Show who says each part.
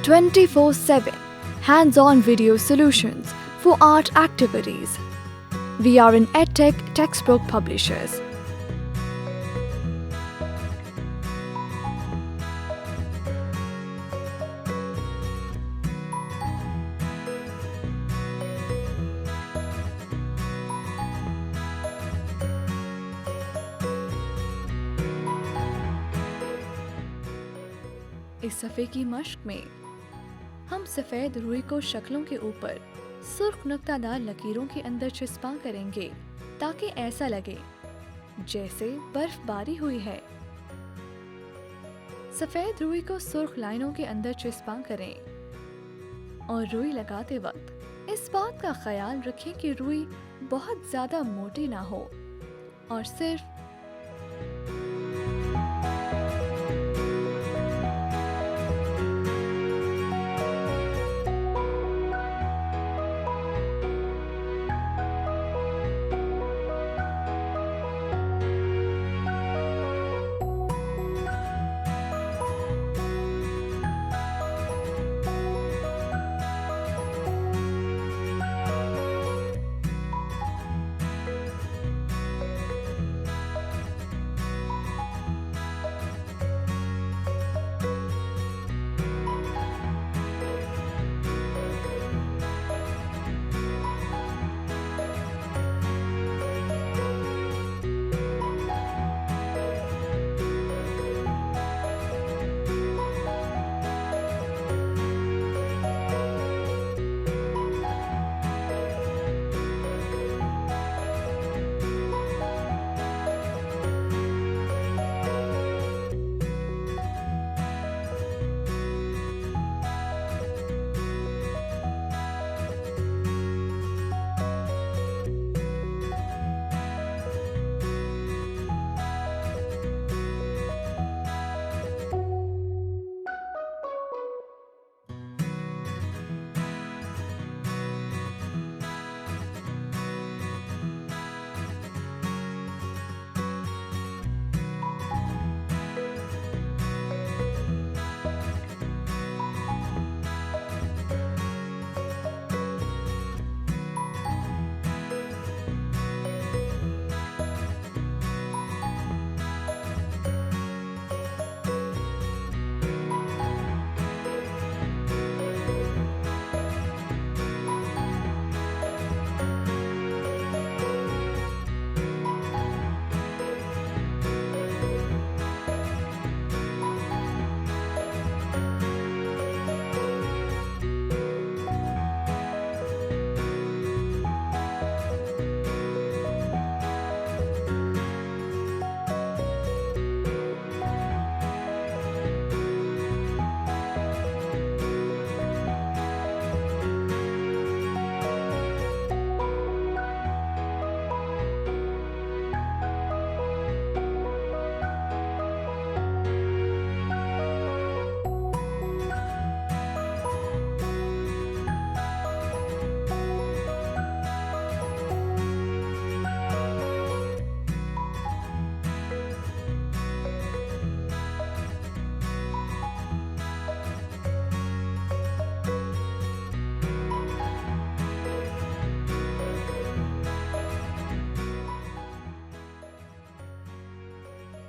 Speaker 1: 24/7 hands-on video solutions for art activities. We are an EdTech textbook publishers. इस सफ़े की मश्क में हम सफ़ेद रुई को शक्लों के ऊपर सुर्ख नुक्तादार लकीरों के अंदर चिस्पा करेंगे ताकि ऐसा लगे जैसे बर्फबारी हुई है। सफ़ेद रुई को सुर्ख लाइनों के अंदर चिस्पा करें और रुई लगाते वक्त इस बात का ख्याल रखें कि रुई बहुत ज़्यादा मोटी ना हो और सिर्फ